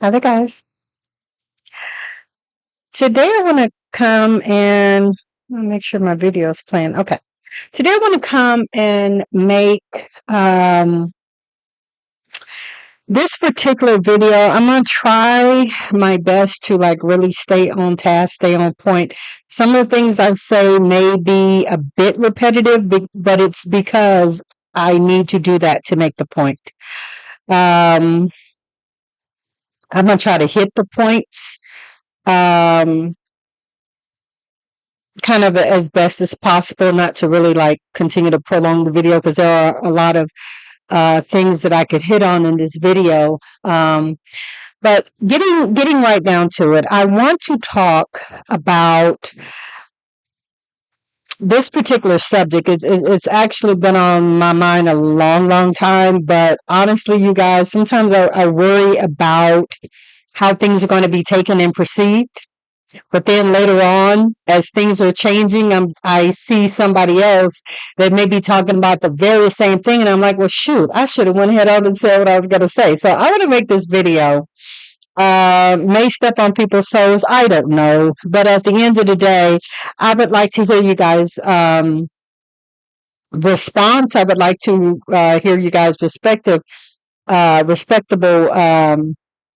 Hi there, guys. Today I want to come and make sure my video is playing. Okay. Today I want to come and make this particular video. I'm going to try my best to really stay on task, stay on point. Some of the things I say may be a bit repetitive, but it's because I need to do that to make the point. I'm going to try to hit the points. Kind of as best as possible, not to really continue to prolong the video, because there are a lot of things that I could hit on in this video. But getting right down to it, I want to talk about this particular subject. It's actually been on my mind a long time, but honestly, you guys, sometimes I worry about how things are going to be taken and perceived. But then later on, as things are changing, I see somebody else that may be talking about the very same thing. And I'm like, well, shoot, I should have went ahead on and said what I was going to say. So I want to make this video. May step on people's toes. I don't know. But at the end of the day, I would like to hear you guys' response. I would like to hear you guys' respectable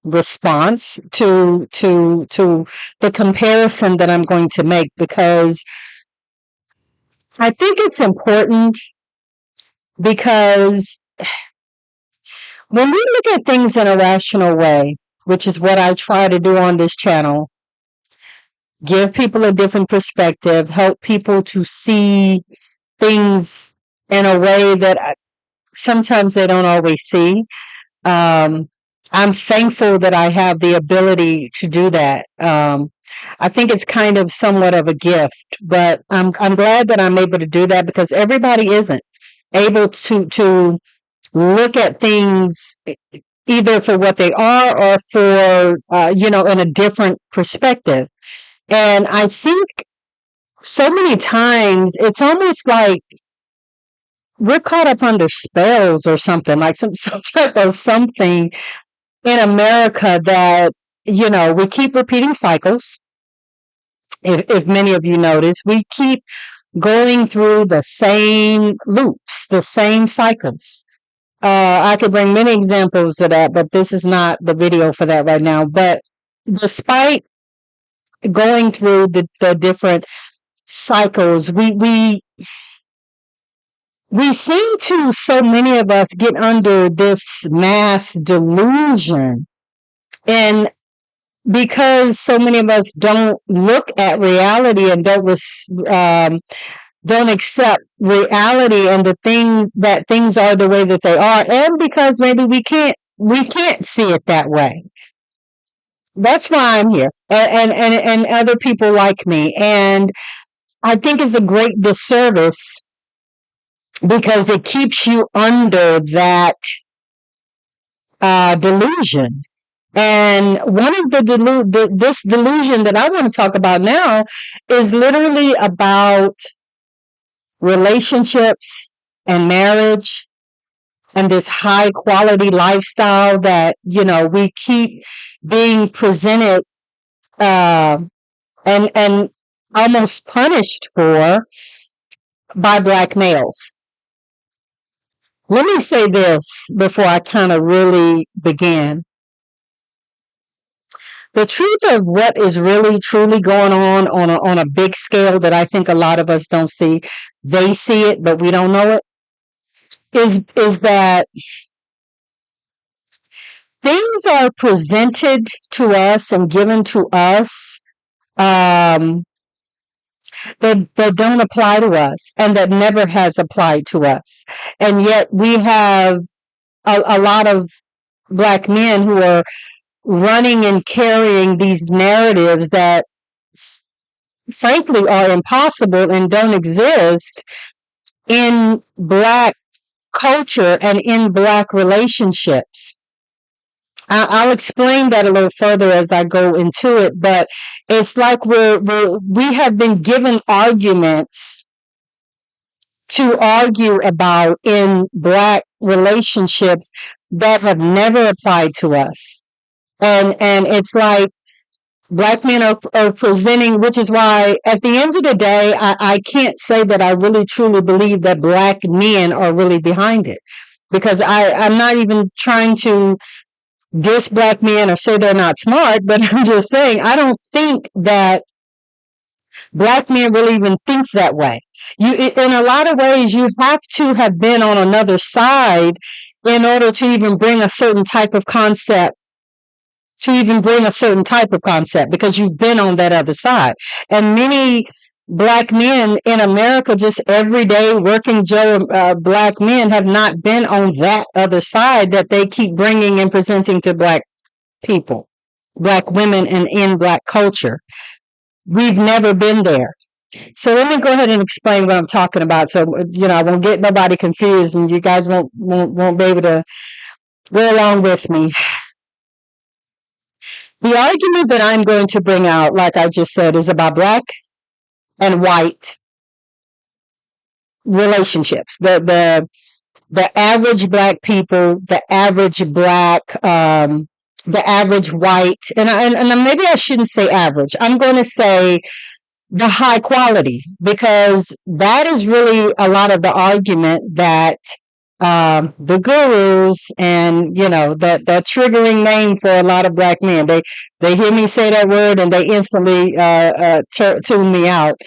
response to the comparison that I'm going to make, because I think it's important, because when we look at things in a rational way, which is what I try to do on this channel, give people a different perspective, help people to see things in a way that sometimes they don't always see. I'm thankful that I have the ability to do that. I think it's kind of somewhat of a gift, but I'm glad that I'm able to do that, because everybody isn't able to look at things either for what they are or for in a different perspective. And I think so many times it's almost like we're caught up under spells or something, like some type of something in America that, we keep repeating cycles. If many of you notice, we keep going through the same loops, the same cycles. I could bring many examples of that, but this is not the video for that right now. But despite going through the different cycles, we seem to, so many of us, get under this mass delusion. And because so many of us don't look at reality and don't accept reality and things are the way that they are, and because maybe we can't see it that way. That's why I'm here, and other people like me. And I think it's a great disservice, because it keeps you under that delusion. And one of this delusion that I want to talk about now is literally about relationships and marriage, and this high quality lifestyle that, we keep being presented and almost punished for by Black males. Let me say this before I kind of really begin. The truth of what is really truly going on a big scale that I think a lot of us don't see, they see it, but we don't know it, is that things are presented to us and given to us that don't apply to us, and that never has applied to us. And yet we have a lot of Black men who are running and carrying these narratives that frankly are impossible and don't exist in Black culture and in Black relationships. I'll explain that a little further as I go into it, but it's like we have been given arguments to argue about in Black relationships that have never applied to us. And it's like black men are presenting, which is why at the end of the day, I can't say that I really truly believe that black men are really behind it, because I'm not even trying to diss black men or say they're not smart, but I'm just saying I don't think that black men really even think that way. In a lot of ways, you have to have been on another side in order to even bring a certain type of concept because you've been on that other side. And many black men in America, just everyday working Joe black men, have not been on that other side that they keep bringing and presenting to black people, black women, and in black culture. We've never been there. So let me go ahead and explain what I'm talking about, so I won't get nobody confused, and you guys won't be able to go along with me. The argument that I'm going to bring out, like I just said, is about black and white relationships. The average black people, the average white, and maybe I shouldn't say average. I'm going to say the high quality, because that is really a lot of the argument that the gurus, and that triggering name for a lot of black men. They hear me say that word and they instantly tune me out,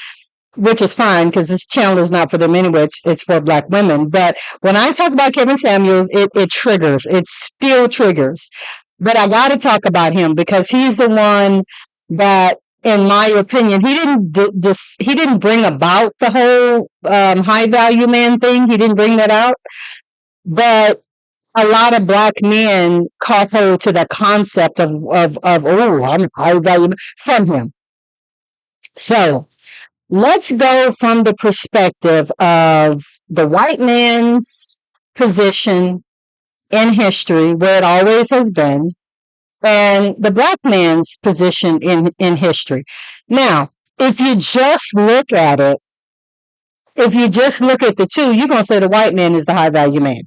which is fine, because this channel is not for them anyway. It's for black women. But when I talk about Kevin Samuels, it triggers. It still triggers. But I got to talk about him because he's the one that, in my opinion, he didn't bring about the whole high value man thing. He didn't bring that out. But a lot of black men caught hold to the concept of oh, I'm high value from him. So let's go from the perspective of the white man's position in history, where it always has been, and the black man's position in history. Now, if you just look at the two, you're going to say the white man is the high value man.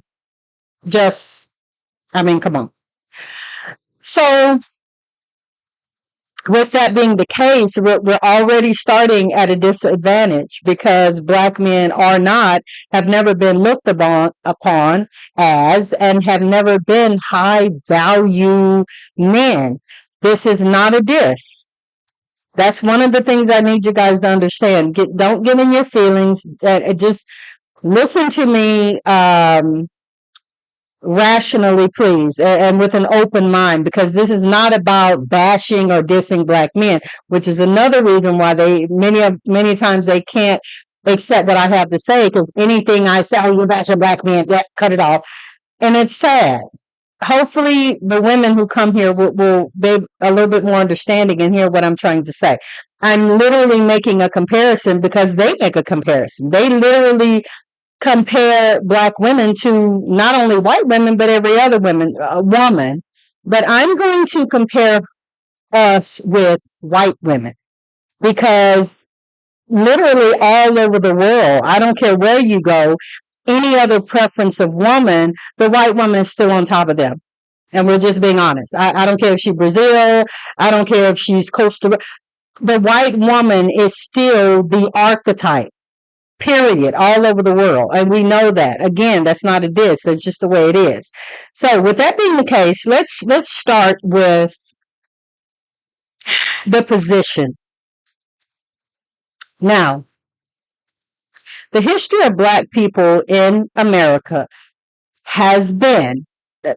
Come on. So with that being the case, we're already starting at a disadvantage, because black men have never been looked upon as, and have never been high value men. This is not a diss. That's one of the things I need you guys to understand. Don't get in your feelings. Just listen to me rationally, please, and with an open mind, because this is not about bashing or dissing black men, which is another reason why many times they can't accept what I have to say, because anything I say, oh, you're bashing black men, cut it off. And it's sad. Hopefully the women who come here will be a little bit more understanding and hear what I'm trying to say. I'm literally making a comparison because they make a comparison. They literally compare black women to not only white women, but every other woman. But I'm going to compare us with white women, because literally all over the world, I don't care where you go, any other preference of woman, the white woman is still on top of them. And we're just being honest. I don't care if she's Brazil. I don't care if she's Costa Rica. The white woman is still the archetype, period, all over the world. And we know that. Again, that's not a diss. That's just the way it is. So with that being the case, let's start with the position. Now, the history of black people in America has been,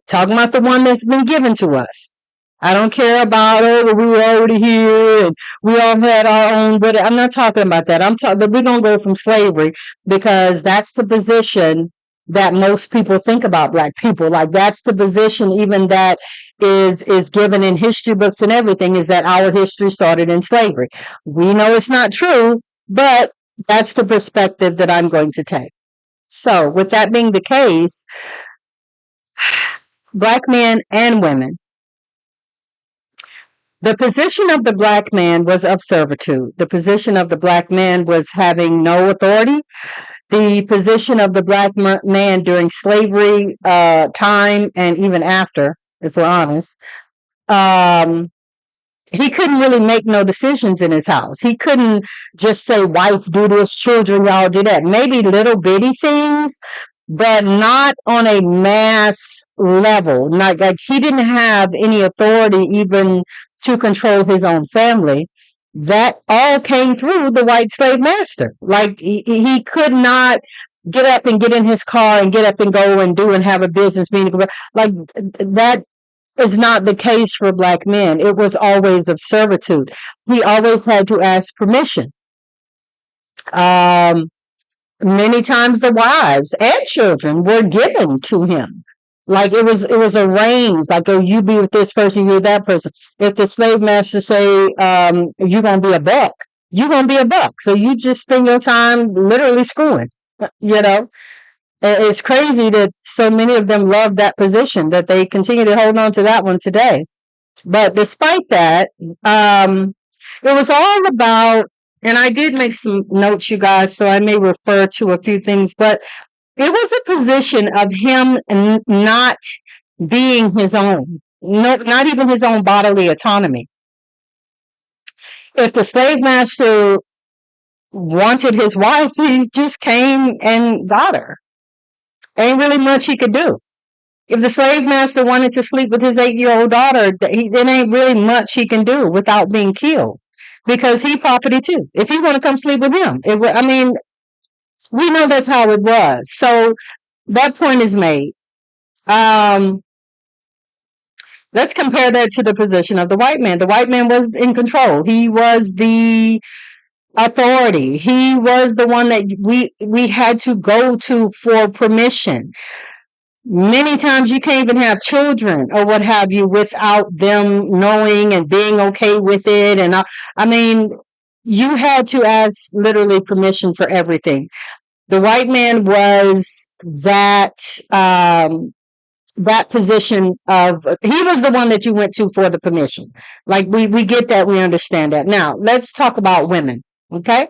talking about the one that's been given to us. I don't care about, we were already here and we all had our own, but I'm not talking about that. I'm talking that we're going to go from slavery, because that's the position that most people think about black people. Like, that's the position even that is given in history books and everything, is that our history started in slavery. We know it's not true, but that's the perspective that I'm going to take. So with that being the case, black men and women, the position of the black man was of servitude. The position of the black man was having no authority. The position of the black man during slavery time, and even after, if we're honest, Um, he couldn't really make no decisions in his house. He couldn't just say, wife, do this, children, y'all do that. Maybe little bitty things, but not on a mass level. Not like he didn't have any authority even to control his own family. That all came through the white slave master. Like he could not get up and get in his car and get up and go and do and have a business meeting. Like that is not the case for black men. It was always of servitude. He always had to ask permission. Um, Many times the wives and children were given to him. Like it was arranged. Like, oh, you be with this person, you with that person. If the slave master say, you're gonna be a buck, you're gonna be a buck. So you just spend your time literally screwing. You know, it's crazy that so many of them love that position that they continue to hold on to that one today. But despite that, it was all about, and I did make some notes, you guys, so I may refer to a few things, but it was a position of him not being his own, no, not even his own bodily autonomy. If the slave master wanted his wife, he just came and got her. Ain't really much he could do. If the slave master wanted to sleep with his 8-year-old daughter, there ain't really much he can do without being killed, because he property too. If he want to come sleep with him, I mean, we know that's how it was. So that point is made. Let's compare that to the position of the white man. The white man was in control. He was the authority. He was the one that we had to go to for permission. Many times you can't even have children or what have you without them knowing and being okay with it. And I mean, you had to ask literally permission for everything. The white man was that position of, he was the one that you went to for the permission. Like we get that, we understand that. Now let's talk about women, okay?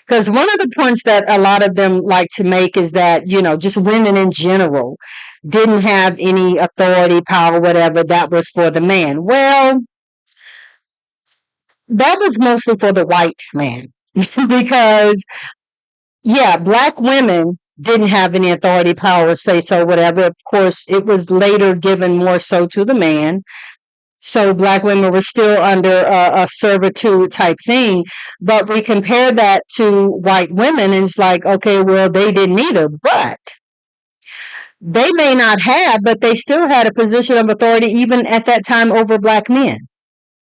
Because one of the points that a lot of them like to make is that, just women in general didn't have any authority, power, whatever. That was for the man. Well, that was mostly for the white man. Because, yeah, black women didn't have any authority, power, say so, whatever. Of course, it was later given more so to the man. So black women were still under a servitude type thing. But we compare that to white women, and it's like, okay, well, they didn't either. But they may not have, but they still had a position of authority even at that time over black men.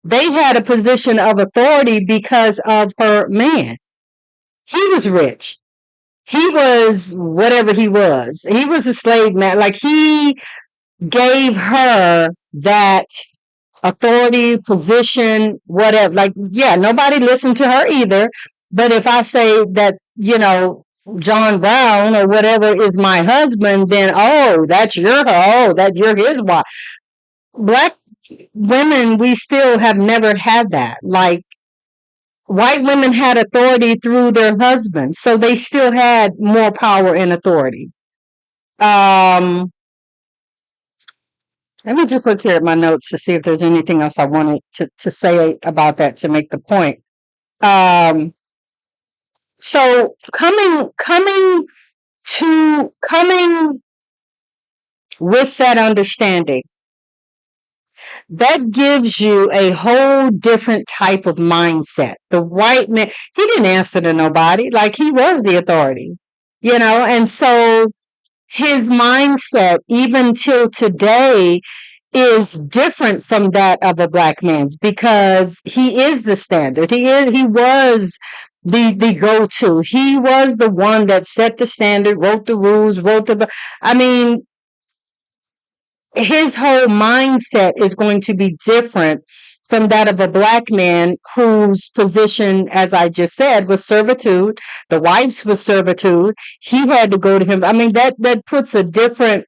They had a position of authority because of her man. He was rich. He was whatever he was. He was a slave man. Like, he gave her that authority, position, whatever. Like, yeah, nobody listened to her either. But if I say that, John Brown or whatever is my husband, then, oh, that's that you're his wife. Black women, we still have never had that. Like, white women had authority through their husbands, so they still had more power and authority. Let me just look here at my notes to see if there's anything else I wanted to say about that to make the point. So coming with that understanding, that gives you a whole different type of mindset. The white man, he didn't answer to nobody. Like, he was the authority, and so his mindset, even till today, is different from that of a black man's, because he is the standard. He was the go-to. He was the one that set the standard, wrote the rules, his whole mindset is going to be different from that of a black man whose position, as I just said, was servitude. The wife's was servitude. He had to go to him. That puts a different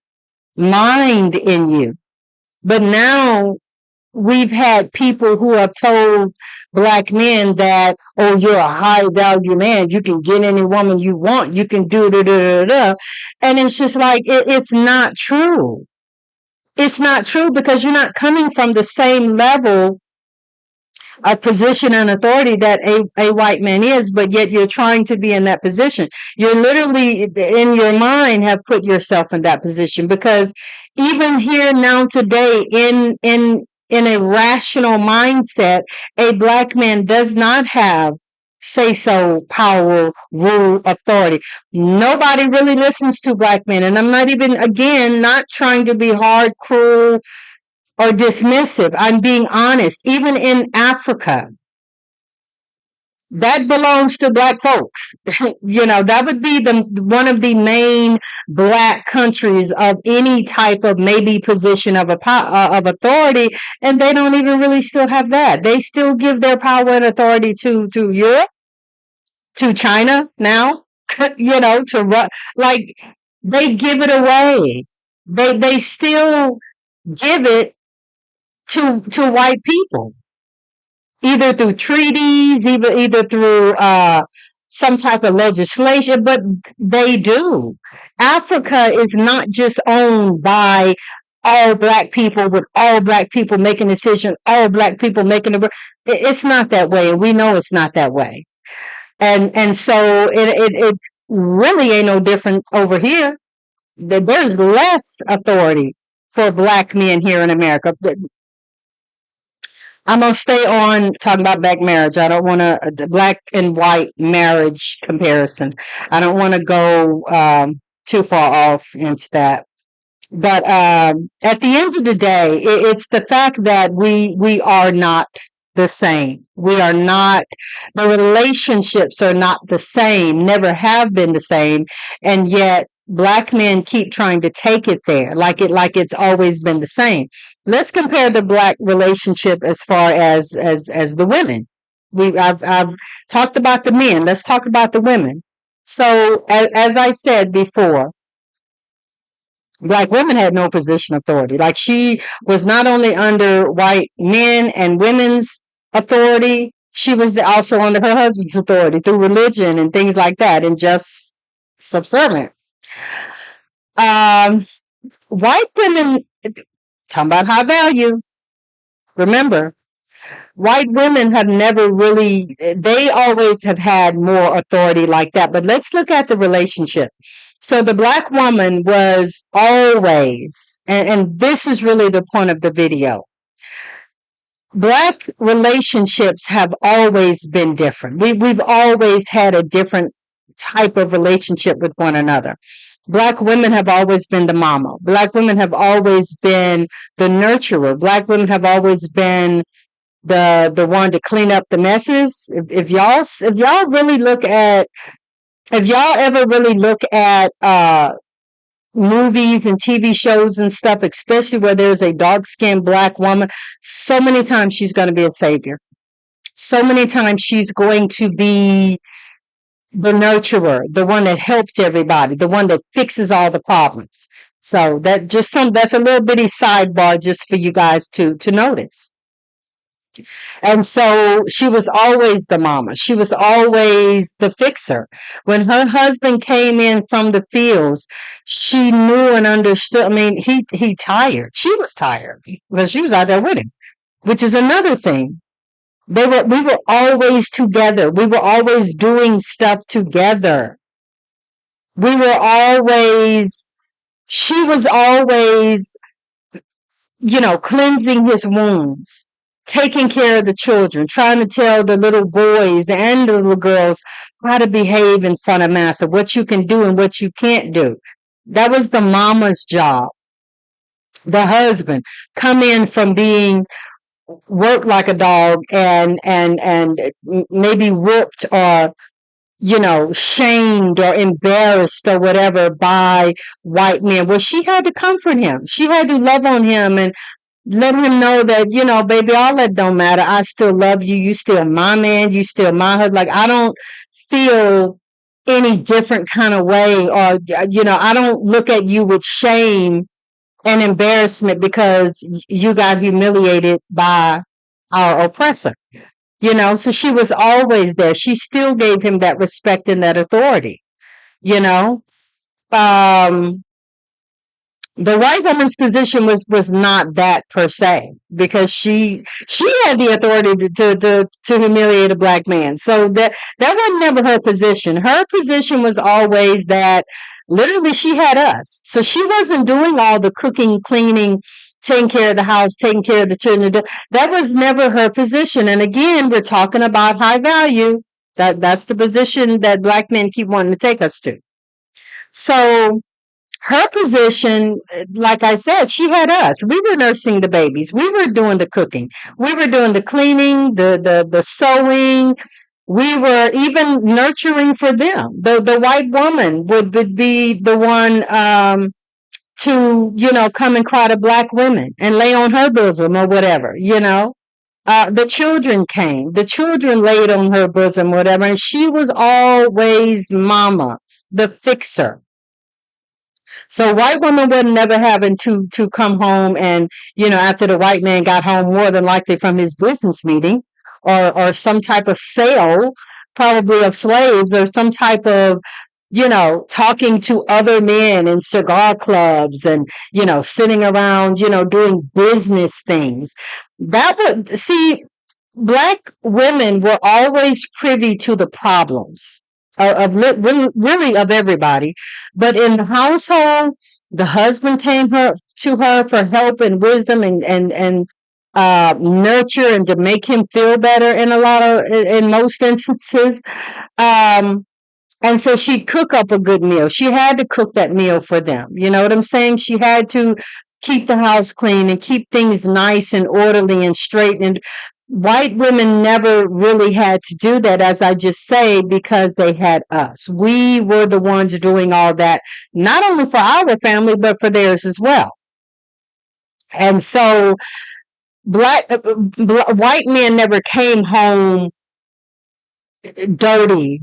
mind in you. But now we've had people who have told black men that, oh, you're a high value man. You can get any woman you want. You can do da da da da. And it's just like, it's not true. It's not true because you're not coming from the same level of position and authority that a white man is, but yet you're trying to be in that position. You're literally in your mind have put yourself in that position because even here now today in a rational mindset, a black man does not have say so, power, rule, authority. Nobody really listens to black men. And I'm not even, again, not trying to be hard, cruel, or dismissive. I'm being honest. Even in Africa, that belongs to black folks. That would be the one of the main black countries of any type of maybe position of of authority, and they don't even really still have that. They still give their power and authority to Europe, to China now. Like they give it away. They still give it to white people, either through treaties, either through some type of legislation, but they do. Africa is not just owned by all black people with all black people making decisions, all black people making it's not that way, and we know it's not that way. And so it really ain't no different over here. There's less authority for black men here in America. I'm gonna stay on talking about black marriage. I don't want to the black and white marriage comparison. I don't want to go too far off into that. But at the end of the day, it's the fact that we are not the same. We are not. The relationships are not the same. Never have been the same, and yet black men keep trying to take it there, like it's always been the same. Let's compare the black relationship as far as the women. I've talked about the men. Let's talk about the women. So as I said before, black women had no position of authority. Like she was not only under white men and women's authority, she was also under her husband's authority through religion and things like that, and just subservient. Um, White women, talking about high value. Remember, white women have never really, they always have had more authority like that. But let's look at the relationship. So the black woman was always, and this is really the point of the video, black relationships have always been different. We've always had a different type of relationship with one another. Black women have always been the mama. Black women have always been the nurturer. Black women have always been the one to clean up the messes. If y'all really look at, if y'all ever really look at movies and TV shows and stuff, especially where there's a dark-skinned black woman, so many times she's going to be a savior. So many times she's going to be the nurturer, the one that helped everybody, the one that fixes all the problems. So that's a little bitty sidebar just for you guys to notice. And so she was always the mama. She was always the fixer. When her husband came in from the fields, she knew and understood. I mean, he tired. She was tired because she was out there with him, which is another thing. We were always together. We were always doing stuff together. She was always, cleansing his wounds, taking care of the children, trying to tell the little boys and the little girls how to behave in front of massa, what you can do and what you can't do. That was the mama's job. The husband come in from being worked like a dog and maybe whooped or shamed or embarrassed or whatever by white men. Well, she had to comfort him. She had to love on him and let him know that, baby, all that don't matter. I still love you. You still my man. You still my husband. Like, I don't feel any different kind of way, or, I don't look at you with shame and embarrassment because you got humiliated by our oppressor. So she was always there. She still gave him that respect and that authority. Um, The white woman's position was not that per se, because she had the authority to humiliate a black man. So that was never her position. Her position was always that literally she had us. So she wasn't doing all the cooking, cleaning, taking care of the house, taking care of the children. That was never her position. And again, we're talking about high value. That's the position that black men keep wanting to take us to. So her position, like I said, she had us. We were nursing the babies. We were doing the cooking. We were doing the cleaning, the sewing. We were even nurturing for them. The white woman would be the one to, come and cry to black women and lay on her bosom or whatever. The children came. The children laid on her bosom, whatever. And she was always mama, the fixer. So white women wasn't never having to come home and, after the white man got home, more than likely from his business meeting or some type of sale, probably of slaves, or some type of, talking to other men in cigar clubs and, sitting around, doing business things. That would see, black women were always privy to the problems really of everybody. But in the household, the husband came to her for help and wisdom and nurture, and to make him feel better in most instances. And so she'd cook up a good meal. She had to cook that meal for them. You know what I'm saying? She had to keep the house clean and keep things nice and orderly and straight. And white women never really had to do that, as I just say, because they had us. We were the ones doing all that, not only for our family, but for theirs as well. And so white men never came home dirty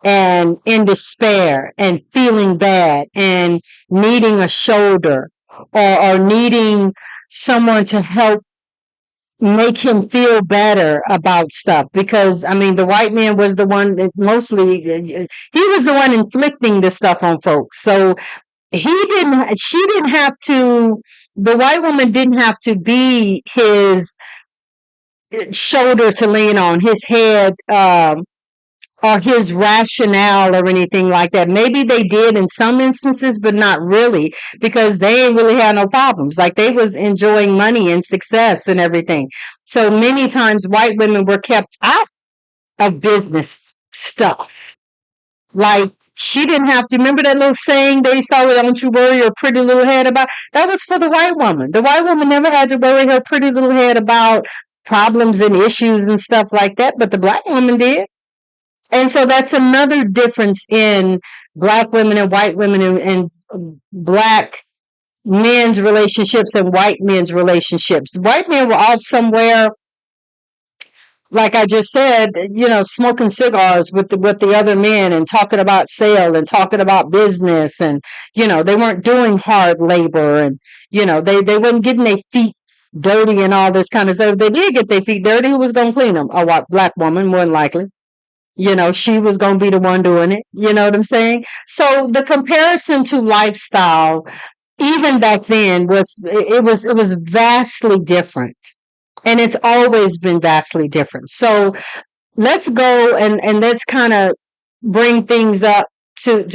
and in despair and feeling bad and needing a shoulder or needing someone to help make him feel better about stuff. Because the white man was the one that mostly, he was the one inflicting the stuff on folks. So the white woman didn't have to be his shoulder to lean on, his head, or his rationale or anything like that. Maybe they did in some instances, but not really, because they ain't really had no problems. Like, they was enjoying money and success and everything. So many times white women were kept out of business stuff. Like, she didn't have to. Remember that little saying they saw, "Don't you worry your pretty little head about." That was for the white woman. The white woman never had to worry her pretty little head about problems and issues and stuff like that, but the black woman did. And so that's another difference in black women and white women, and black men's relationships and white men's relationships. White men were off somewhere, like I just said, smoking cigars with the other men and talking about sale and talking about business, and they weren't doing hard labor, and they wasn't getting their feet dirty and all this kind of stuff. If they did get their feet dirty, who was going to clean them? A black woman, more than likely. She was going to be the one doing it. You know what I'm saying? So the comparison to lifestyle, even back then, was vastly different. And it's always been vastly different. So let's go and let's kind of bring things up to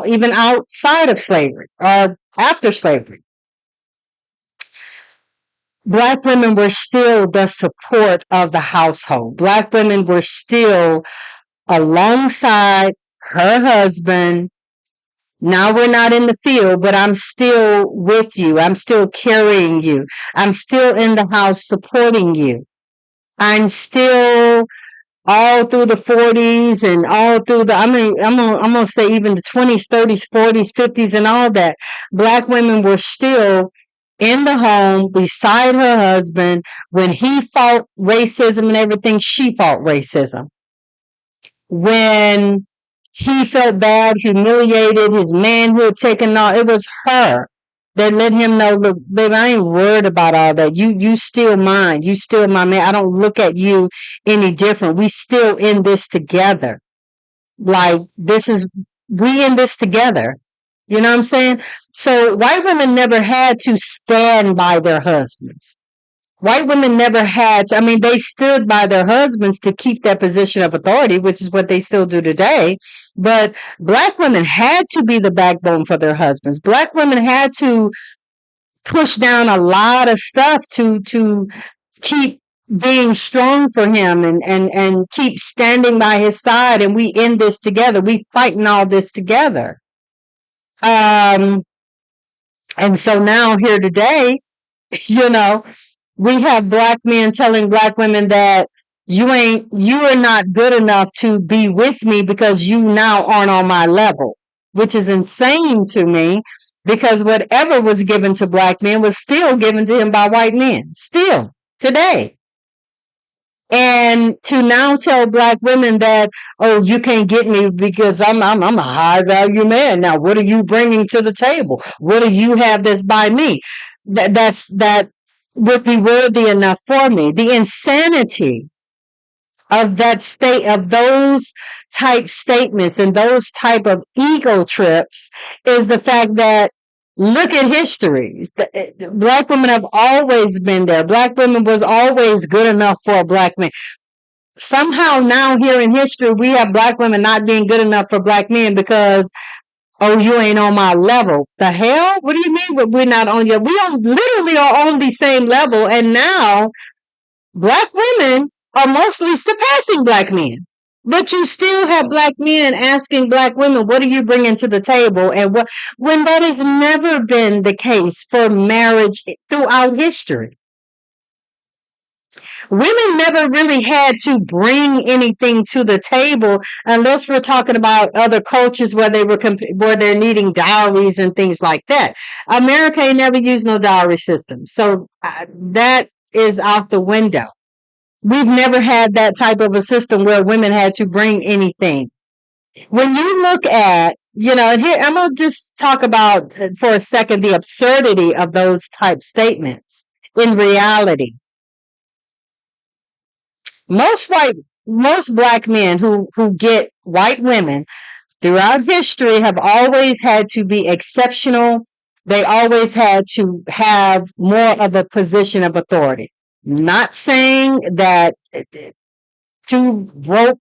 even outside of slavery or after slavery. Black women were still the support of the household. Black women were still alongside her husband. Now we're not in the field, but I'm still with you. I'm still carrying you. I'm still in the house supporting you. I'm still all through the 40s and all through I'm going to say even the 20s, 30s, 40s, 50s and all that. Black women were still in the home beside her husband. When he fought racism and everything, she fought racism. When he felt bad, humiliated, his manhood taken off, it was her that let him know, look, baby, I ain't worried about all that. You still mine. You still my man. I don't look at you any different. We still in this together. Like, we in this together. You know what I'm saying? So white women never had to stand by their husbands. White women never had to, I mean, they stood by their husbands to keep that position of authority, which is what they still do today. But black women had to be the backbone for their husbands. Black women had to push down a lot of stuff to keep being strong for him and keep standing by his side, and we in this together. We fighting all this together. Um and so now here today, you know, we have black men telling black women that you are not good enough to be with me because you now aren't on my level, which is insane to me, because whatever was given to black men was still given to him by white men, still today. And to now tell black women that, oh, you can't get me because I'm a high value man. Now, what are you bringing to the table? What do you have that's by me? That would be worthy enough for me. The insanity of that state, of those type statements and those type of ego trips, is the fact that, look at history. Black women have always been there. Black women was always good enough for a black man. Somehow now here in history, we have black women not being good enough for black men because, oh, you ain't on my level. The hell? What do you mean we're not on your? Literally are on the same level, and now black women are mostly surpassing black men. But you still have black men asking black women, what are you bringing to the table? And what, when that has never been the case for marriage throughout history. Women never really had to bring anything to the table, unless we're talking about other cultures where where they're needing dowries and things like that. America ain't never used no dowry system, so that is out the window. We've never had that type of a system where women had to bring anything. When you look at, and here I'm gonna just talk about for a second the absurdity of those type statements. In reality, most black men who get white women throughout history have always had to be exceptional. They always had to have more of a position of authority. Not saying that two broke,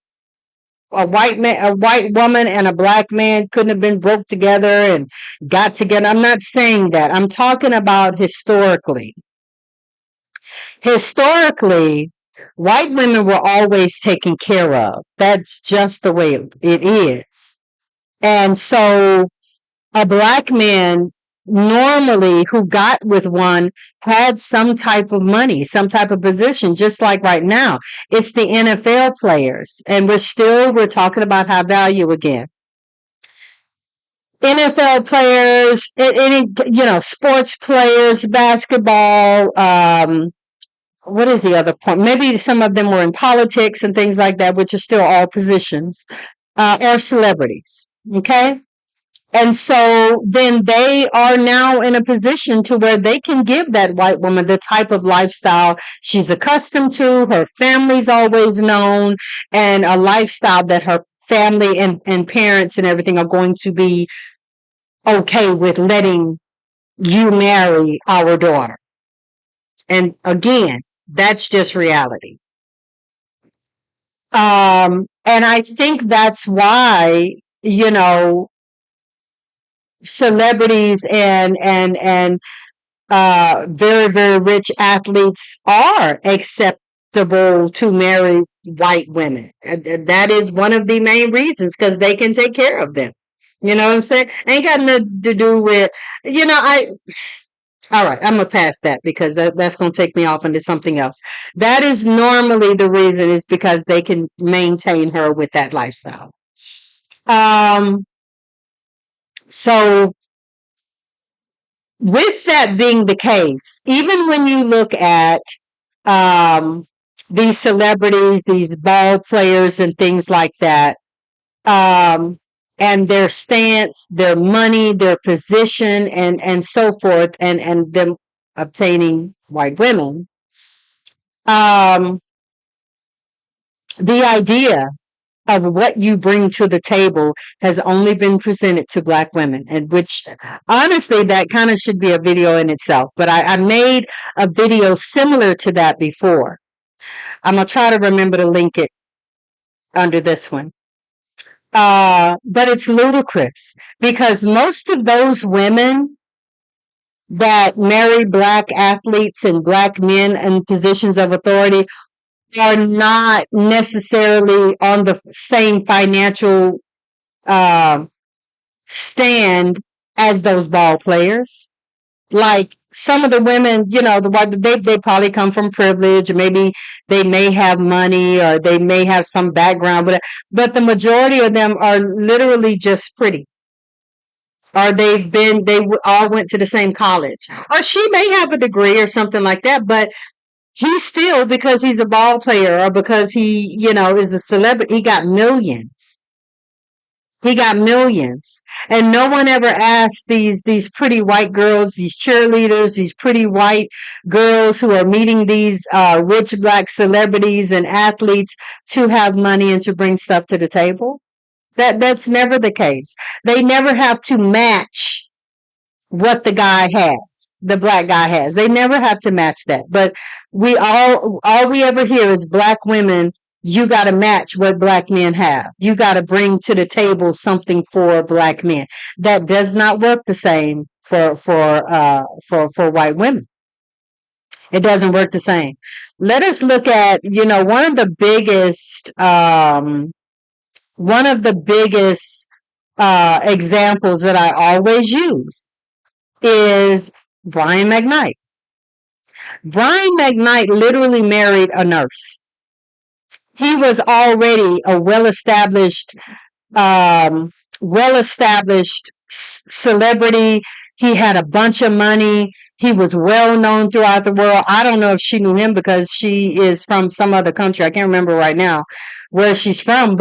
a white woman and a black man couldn't have been broke together and got together. I'm not saying that. I'm talking about historically. Historically, white women were always taken care of. That's just the way it is. And so a black man normally who got with one had some type of money, some type of position, just like right now. It's the NFL players. And we're talking about high value again. NFL players, any, sports players, basketball, what is the other point? Maybe some of them were in politics and things like that, which are still all positions, or celebrities. Okay. And so then they are now in a position to where they can give that white woman the type of lifestyle she's accustomed to, her family's always known, and a lifestyle that her family and parents and everything are going to be okay with letting you marry our daughter. And again, that's just reality. And I think that's why, celebrities and very, very rich athletes are acceptable to marry white women. And that is one of the main reasons, because they can take care of them. You know what I'm saying? Ain't got nothing to do with, all right, I'm going to pass that, because that's going to take me off into something else. That is normally the reason, is because they can maintain her with that lifestyle. So with that being the case, even when you look at these celebrities, these ball players and things like that, and their stance, their money, their position, and so forth, and them obtaining white women, the idea of what you bring to the table has only been presented to Black women, and which honestly, that kind of should be a video in itself. But I made a video similar to that before. I'm gonna try to remember to link it under this one. But it's ludicrous because most of those women that marry Black athletes and Black men in positions of authority are not necessarily on the same financial stand as those ball players. Like some of the women, they probably come from privilege, or maybe they may have money, or they may have some background, but the majority of them are literally just pretty. Or they all went to the same college, or she may have a degree or something like that, but he still, because he's a ball player or because he, is a celebrity, he got millions. He got millions. And no one ever asked these pretty white girls, these cheerleaders, these pretty white girls who are meeting these rich Black celebrities and athletes to have money and to bring stuff to the table. That's never the case. They never have to match what the guy has, the Black guy has. They never have to match that. But all we ever hear is Black women, you got to match what Black men have. You got to bring to the table something for Black men. That does not work the same for white women. It doesn't work the same. Let us look at, one of the biggest examples that I always use is Brian McKnight. Brian McKnight literally married a nurse. He was already a well-established celebrity. He had a bunch of money. He was well known throughout the world. I don't know if she knew him because she is from some other country. I can't remember right now where she's from,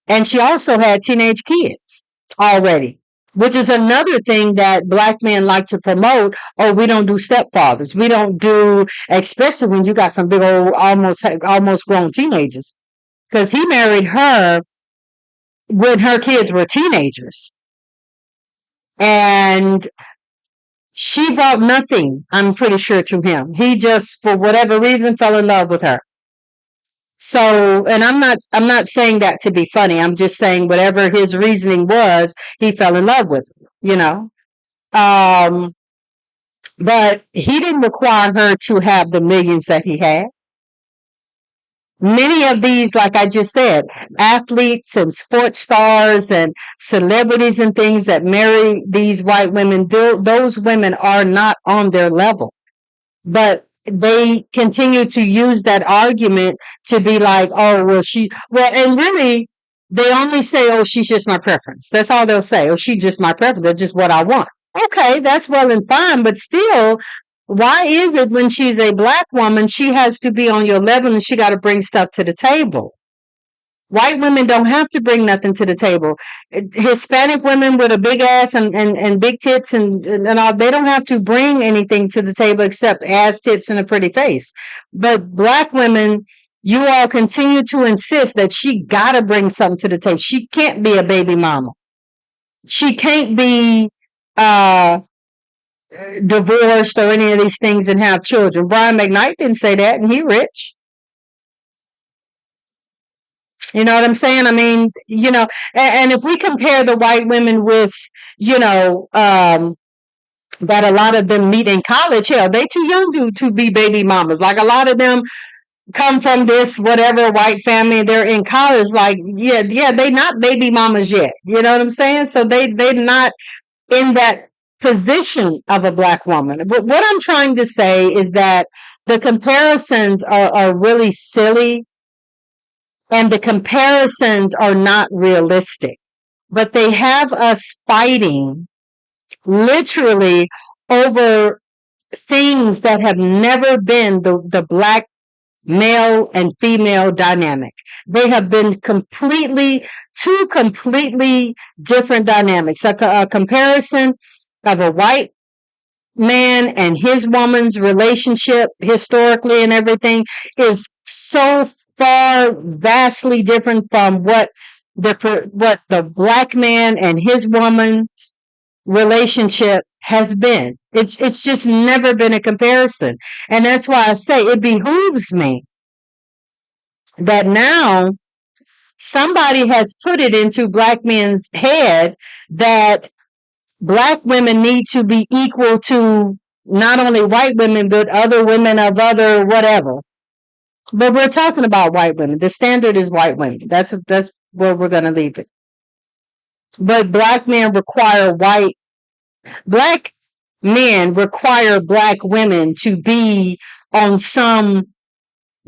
and she also had teenage kids already, which is another thing that Black men like to promote. Oh, we don't do stepfathers. We don't do, especially when you got some big old, almost grown teenagers. Because he married her when her kids were teenagers. And she brought nothing, I'm pretty sure, to him. He just, for whatever reason, fell in love with her. So, and I'm not saying that to be funny. I'm just saying whatever his reasoning was, he fell in love with her, but he didn't require her to have the millions that he had. Many of these, like I just said, athletes and sports stars and celebrities and things that marry these white women, those women are not on their level. But they continue to use that argument to be like, oh, and really, they only say, oh, she's just my preference. That's all they'll say. Oh, she's just my preference. That's just what I want. Okay, that's well and fine, but still, why is it when she's a Black woman, she has to be on your level and she got to bring stuff to the table? White women don't have to bring nothing to the table. Hispanic women with a big ass and big tits and all, they don't have to bring anything to the table except ass, tits, and a pretty face. But Black women, you all continue to insist that she got to bring something to the table. She can't be a baby mama. She can't be divorced or any of these things and have children. Brian McKnight didn't say that, and he rich. You know what I'm saying? I mean, and if we compare the white women with, that a lot of them meet in college, hell, they too young to be baby mamas. Like a lot of them come from this whatever white family, they're in college, like, yeah, they not baby mamas yet. You know what I'm saying? So they're not in that position of a Black woman. But what I'm trying to say is that the comparisons are really silly, and the comparisons are not realistic, but they have us fighting literally over things that have never been the Black male and female dynamic. They have been two completely different dynamics. A comparison of a white man and his woman's relationship historically and everything is so far vastly different from what what the black man and his woman's relationship has been. It's just never been a comparison. And that's why I say it behooves me that now somebody has put it into black men's head that black women need to be equal to not only white women, but other women of other whatever. But we're talking about white women. The standard is white women. That's where we're going to leave it. But black men require black women to be on some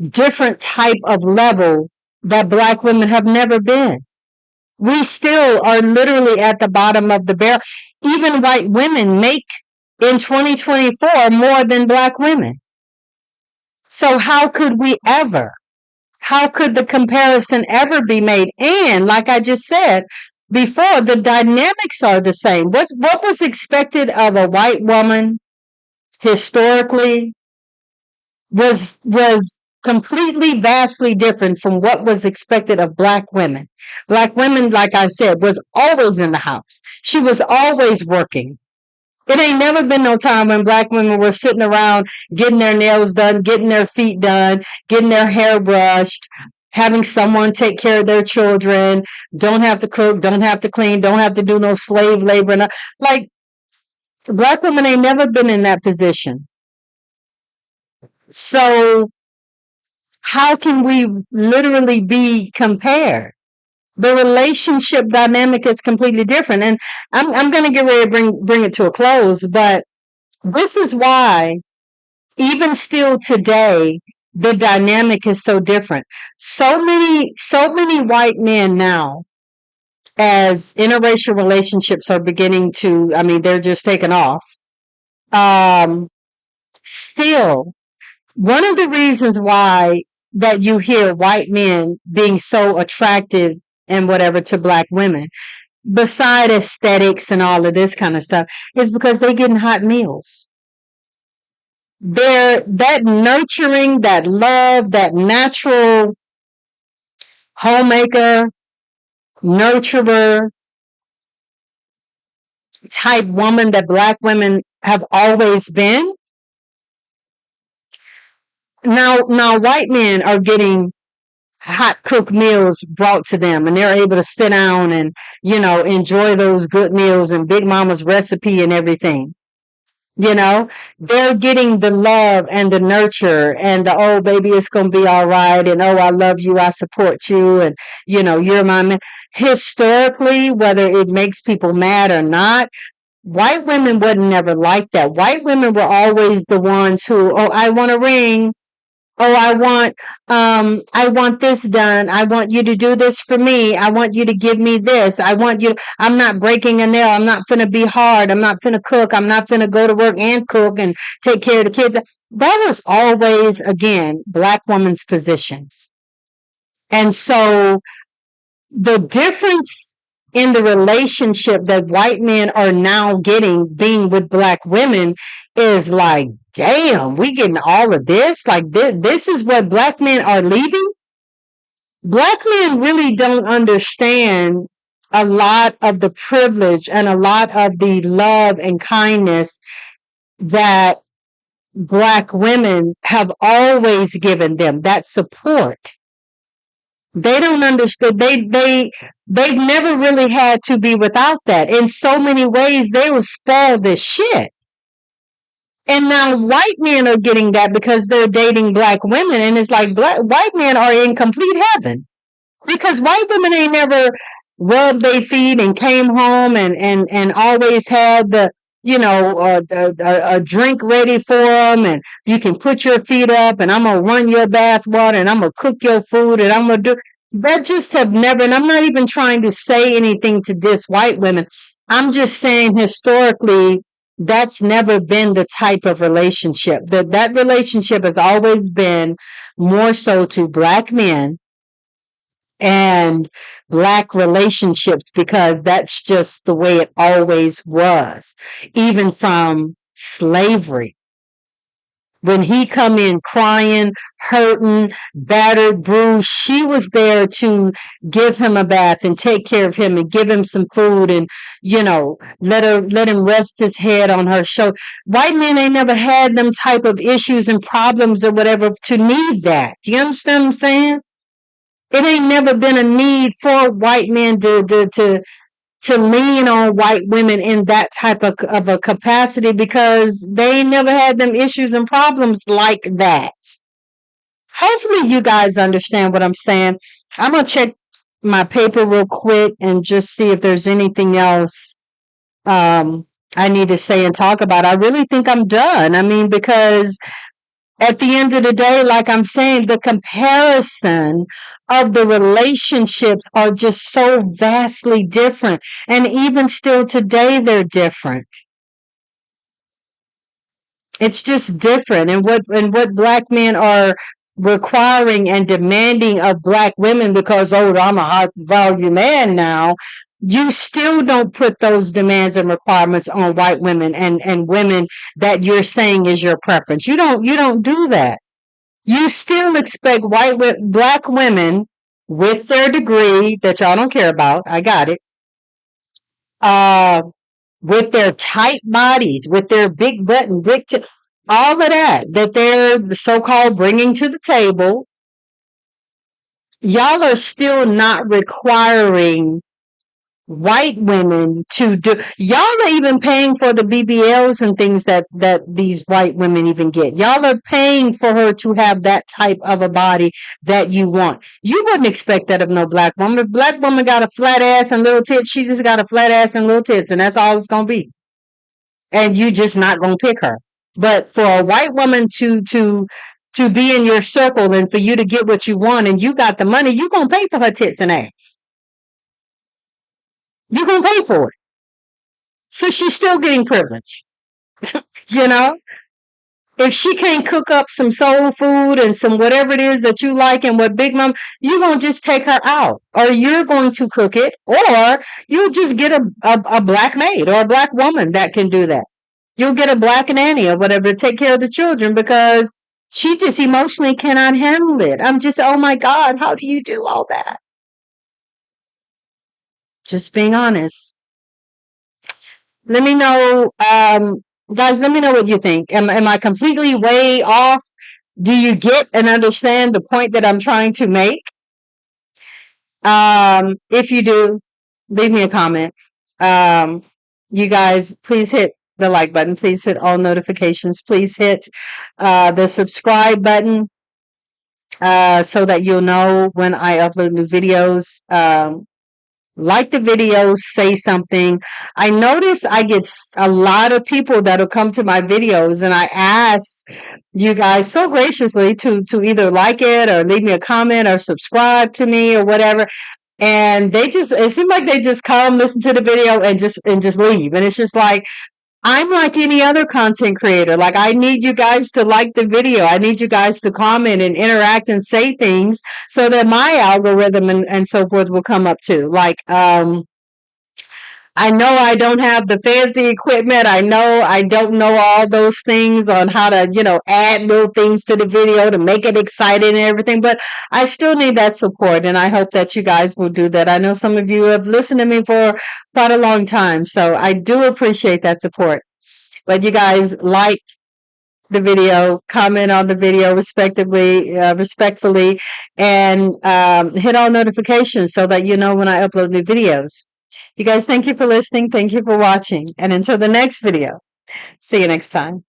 different type of level that black women have never been. We still are literally at the bottom of the barrel. Even white women make in 2024 more than black women. So how could the comparison ever be made? And like I just said before, the dynamics are the same. What was expected of a white woman historically was completely vastly different from what was expected of black women. Black women, like I said, was always in the house. She was always working. It ain't never been no time when black women were sitting around getting their nails done, getting their feet done, getting their hair brushed, having someone take care of their children, don't have to cook, don't have to clean, don't have to do no slave labor. Like, black women ain't never been in that position. So how can we literally be compared? The relationship dynamic is completely different. And I'm going to get ready to bring it to a close, but this is why even still today, the dynamic is so different. So many white men now, as interracial relationships are beginning to, I mean, they're just taking off. Still, one of the reasons why that you hear white men being so attractive and whatever to black women, beside aesthetics and all of this kind of stuff, is because they're getting hot meals. They're that nurturing, that love, that natural homemaker, nurturer type woman that black women have always been. Now white men are getting hot cooked meals brought to them, and they're able to sit down and, enjoy those good meals and Big Mama's recipe and everything. They're getting the love and the nurture and the, oh, baby, it's going to be all right. And, oh, I love you. I support you. And, you're my man. Historically, whether it makes people mad or not, white women wasn't never like that. White women were always the ones who, oh, I want a ring. Oh, I want this done. I want you to do this for me. I want you to give me this. I'm not breaking a nail. I'm not finna be hard. I'm not finna cook. I'm not finna go to work and cook and take care of the kids. That was always, again, black women's positions. And so the difference in the relationship that white men are now getting being with black women is like, damn, we getting all of this? Like, this is what black men are leaving? Black men really don't understand a lot of the privilege and a lot of the love and kindness that black women have always given them, that support. They don't understand. They've never really had to be without that. In so many ways, they were spoiled as shit. And now white men are getting that because they're dating black women. And it's like white men are in complete heaven because white women ain't never rubbed their feet and came home and always had the, a drink ready for them. And you can put your feet up and I'm going to run your bath water and I'm going to cook your food and I'm going to do that. Just have never, and I'm not even trying to say anything to diss white women. I'm just saying historically, that's never been the type of relationship. That relationship has always been more so to black men and black relationships because that's just the way it always was, even from slavery. When he come in crying, hurting, battered, bruised, she was there to give him a bath and take care of him and give him some food and, let him rest his head on her shoulder. White men ain't never had them type of issues and problems or whatever to need that. Do you understand what I'm saying? It ain't never been a need for white men to lean on white women in that type of a capacity because they ain't never had them issues and problems like that. Hopefully you guys understand what I'm saying. I'm going to check my paper real quick and just see if there's anything else I need to say and talk about. I really think I'm done. I mean, because at the end of the day, like I'm saying, the comparison of the relationships are just so vastly different. And even still today, they're different. It's just different. And what black men are requiring and demanding of black women because, oh, I'm a high value man now. You still don't put those demands and requirements on white women and women that you're saying is your preference. You don't do that. You still expect black women with their degree that y'all don't care about. I got it. Uh, with their tight bodies, with their big butt and all of that they're so-called bringing to the table. Y'all are still not requiring white women to do. Y'all are even paying for the BBLs and things that these white women even get. Y'all are paying for her to have that type of a body that you want. You wouldn't expect that of no black woman. If black woman got a flat ass and little tits, she just got a flat ass and little tits, and that's all it's gonna be. And you just not gonna pick her. But for a white woman to be in your circle and for you to get what you want and you got the money, you gonna pay for her tits and ass. You gonna pay for it. So she's still getting privilege. you know? If she can't cook up some soul food and some whatever it is that you like and what Big Mom, you're going to just take her out. Or you're going to cook it. Or you'll just get a black maid or a black woman that can do that. You'll get a black nanny or whatever to take care of the children because she just emotionally cannot handle it. I'm just, oh my God, how do you do all that? Just being honest. Let me know, guys, let me know what you think. Am I completely way off? Do you get and understand the point that I'm trying to make? If you do, leave me a comment. You guys, please hit the like button. Please hit all notifications. Please hit the subscribe button so that you'll know when I upload new videos. Like the video, say something. I notice I get a lot of people that'll come to my videos and I ask you guys so graciously to either like it or leave me a comment or subscribe to me or whatever. And it seems like they just come, listen to the video and just leave. And it's just like, I'm like any other content creator. Like, I need you guys to like the video. I need you guys to comment and interact and say things so that my algorithm and so forth will come up too. Like, I know I don't have the fancy equipment. I know I don't know all those things on how to, add little things to the video to make it exciting and everything, but I still need that support. And I hope that you guys will do that. I know some of you have listened to me for quite a long time. So I do appreciate that support. But you guys like the video, comment on the video respectfully, and hit all notifications so that you know when I upload new videos. You guys, thank you for listening. Thank you for watching. And until the next video, see you next time.